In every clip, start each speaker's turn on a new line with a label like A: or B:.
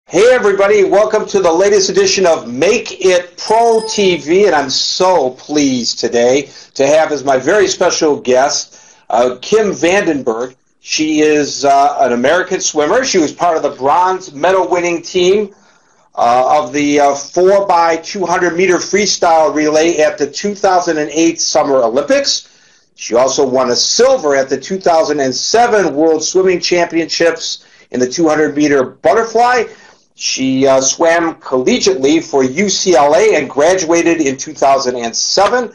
A: Hey everybody, welcome to the latest edition of Make It Pro TV, and I'm so pleased today to have as my very special guest, Kim Vandenberg. She is an American swimmer. She was part of the bronze medal winning team of the 4x200 meter freestyle relay at the 2008 Summer Olympics. She also won a silver at the 2007 World Swimming Championships in the 200 meter butterfly. She swam collegiately for UCLA and graduated in 2007.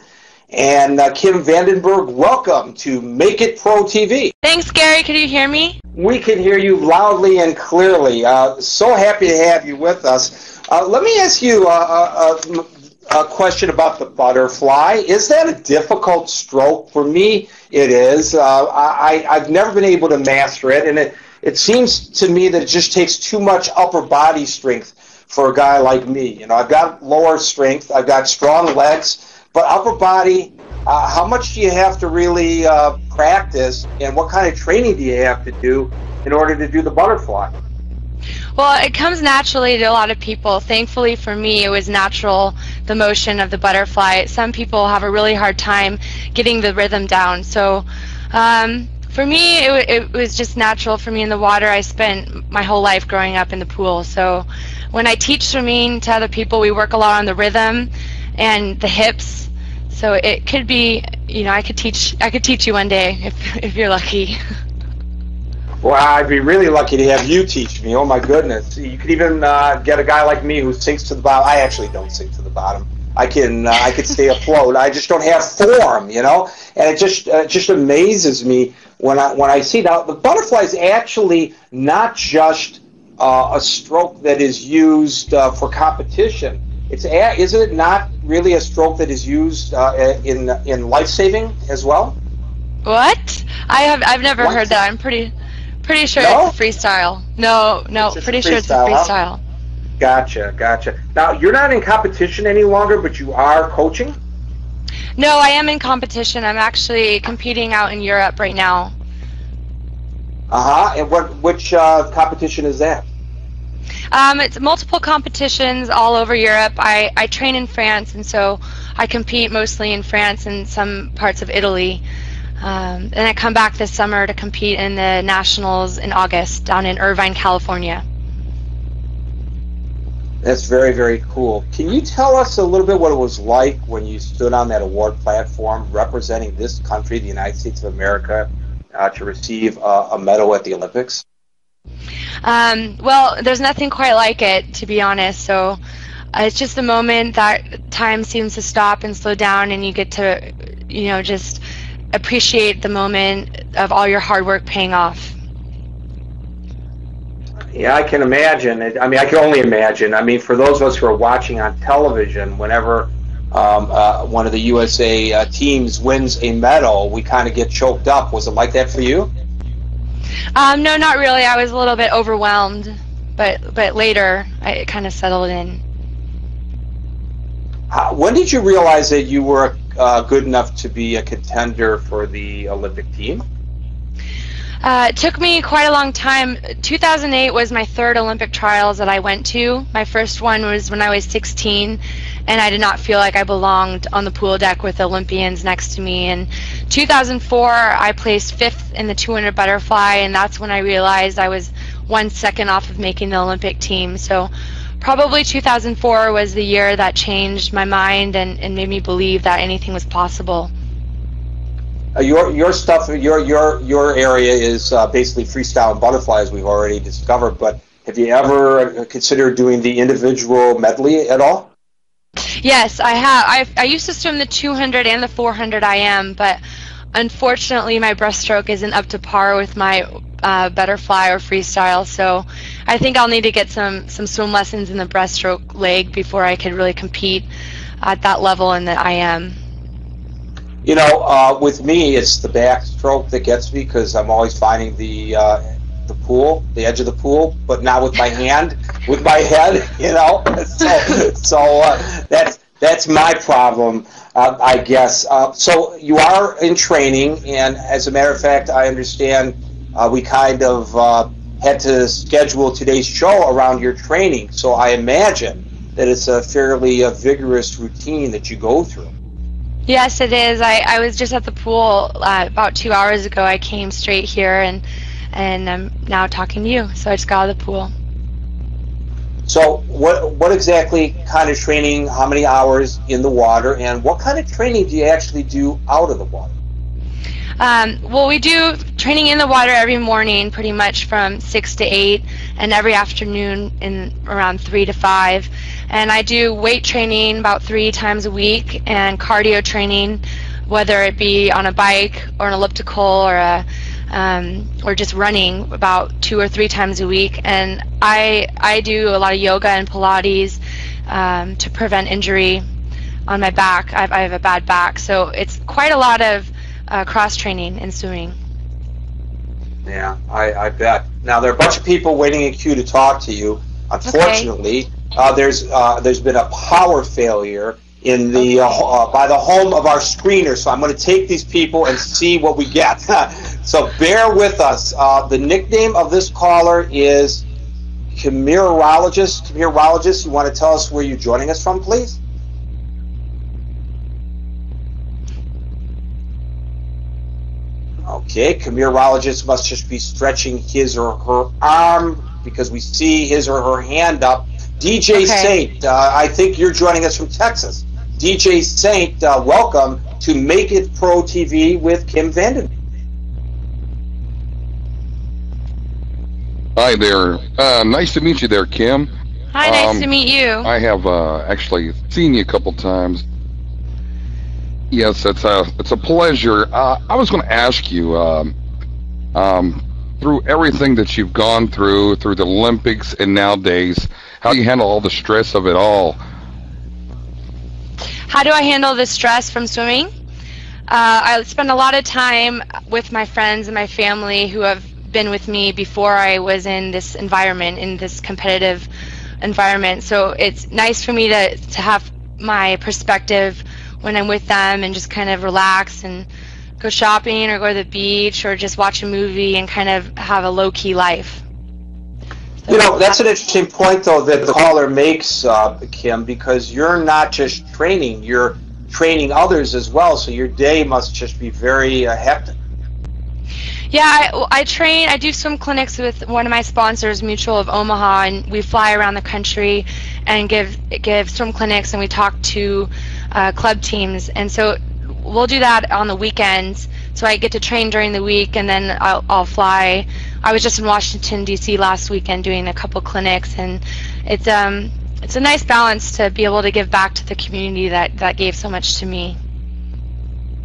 A: And Kim Vandenberg, welcome to Make It Pro TV.
B: Thanks, Gary. Can you hear me?
A: We can hear you loudly and clearly. So happy to have you with us. Let me ask you a question about the butterfly. Is that a difficult stroke? For me, it is. I've never been able to master it, and it seems to me that it just takes too much upper body strength for a guy like me. You know, I've got lower strength, I've got strong legs, but upper body, how much do you have to really practice, and what kind of training do you have to do in order to do the butterfly?
B: Well, it comes naturally to a lot of people. Thankfully for me, it was natural, the motion of the butterfly. Some people have a really hard time getting the rhythm down. So for me, it was just natural for me in the water. I spent my whole life growing up in the pool. So when I teach swimming to other people, we work a lot on the rhythm and the hips. So it could be, you know, I could teach you one day if you're lucky.
A: Well, I'd be really lucky to have you teach me. Oh my goodness! You could even get a guy like me who sinks to the bottom. I actually don't sink to the bottom. I could stay afloat. I just don't have form, you know. And it just amazes me when I see now the butterfly is actually not just a stroke that is used for competition. Isn't it not really a stroke that is used in life saving as well?
B: What? I've never heard that. I'm pretty sure it's a freestyle. No, pretty sure it's a freestyle. Huh? Gotcha. Now, you're not in competition any longer, but you are coaching? No, I am in competition. I'm actually competing out in Europe right now.
A: And which competition is that?
B: It's multiple competitions all over Europe. I train in France, and so I compete mostly in France and some parts of Italy. And I come back this summer to compete in the Nationals in August down in Irvine, California.
A: That's very, very cool. Can you tell us a little bit what it was like when you stood on that award platform representing this country, the United States of America, to receive a medal at the Olympics?
B: Well, there's nothing quite like it, to be honest. So it's just the moment that time seems to stop and slow down, and you get to, you know, just appreciate the moment of all your hard work paying off.
A: Yeah, I can imagine. I mean, I can only imagine. I mean, for those of us who are watching on television, whenever one of the USA teams wins a medal, we kind of get choked up. Was it like that for you?
B: No, not really. I was a little bit overwhelmed, but later it kind of settled in.
A: When did you realize that you were good enough to be a contender for the Olympic team?
B: It took me quite a long time. 2008 was my third Olympic trials that I went to. My first one was when I was 16, and I did not feel like I belonged on the pool deck with Olympians next to me. In 2004, I placed 5th in the 200 butterfly, and that's when I realized I was 1 second off of making the Olympic team. So probably 2004 was the year that changed my mind and made me believe that anything was possible.
A: Your stuff, your area is basically freestyle and butterfly, as we've already discovered. But have you ever considered doing the individual medley at all?
B: Yes, I have. I used to swim the 200 and the 400 IM, but unfortunately my breaststroke isn't up to par with my butterfly or freestyle. So I think I'll need to get some swim lessons in the breaststroke leg before I can really compete at that level in the IM.
A: You know, with me, it's the backstroke that gets me because I'm always finding the pool, the edge of the pool, but not with my hand, with my head. You know, so that's my problem, I guess. So you are in training, and as a matter of fact, I understand we kind of had to schedule today's show around your training, so I imagine that it's a fairly vigorous routine that you go through.
B: Yes, it is. I was just at the pool about 2 hours ago. I came straight here, and I'm now talking to you, so I just got out of the pool.
A: So what exactly kind of training, how many hours in the water, and what kind of training do you actually do out of the water?
B: Well, we do training in the water every morning, pretty much from 6 to 8, and every afternoon in around 3 to 5. And I do weight training about 3 times a week, and cardio training, whether it be on a bike or an elliptical or just running, about 2 or 3 times a week. And I do a lot of yoga and Pilates to prevent injury on my back. I have a bad back, so it's quite a lot of cross training and swimming.
A: Yeah, I bet. Now there are a bunch of people waiting in queue to talk to you. Unfortunately, there's been a power failure in the by the home of our screener, so I'm going to take these people and see what we get. So bear with us. The nickname of this caller is Chimurologist. Chimurologist, you want to tell us where you're joining us from, please? Okay, Chimurologist must just be stretching his or her arm because we see his or her hand up. DJ Saint, I think you're joining us from Texas. DJ Saint, welcome to Make It Pro TV with Kim Vandenberg.
C: Hi there. Nice to meet you there, Kim.
B: Hi, nice to meet you.
C: I have actually seen you a couple times. Yes, it's a pleasure. I was going to ask you, through everything that you've gone through the Olympics and nowadays, how do you handle all the stress of it all?
B: How do I handle the stress from swimming? I spend a lot of time with my friends and my family who have been with me before I was in this environment, in this competitive environment. So it's nice for me to have my perspective when I'm with them and just kind of relax and go shopping or go to the beach or just watch a movie and kind of have a low-key life.
A: You know, that's an interesting point, though, that the caller makes, Kim, because you're not just training, you're training others as well, so your day must just be very hectic.
B: Yeah, I train. I do swim clinics with one of my sponsors, Mutual of Omaha, and we fly around the country and give swim clinics, and we talk to club teams. And so we'll do that on the weekends. So I get to train during the week, and then I'll fly. I was just in Washington, D.C. last weekend doing a couple clinics, and it's a nice balance to be able to give back to the community that gave so much to me.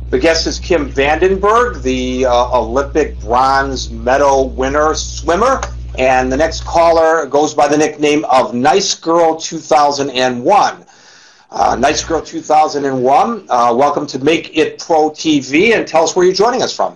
A: The guest is Kim Vandenberg, the Olympic bronze medal winner swimmer, and the next caller goes by the nickname of Nice Girl 2001. Nice Girl 2001, welcome to Make It Pro TV, and tell us where you're joining us from.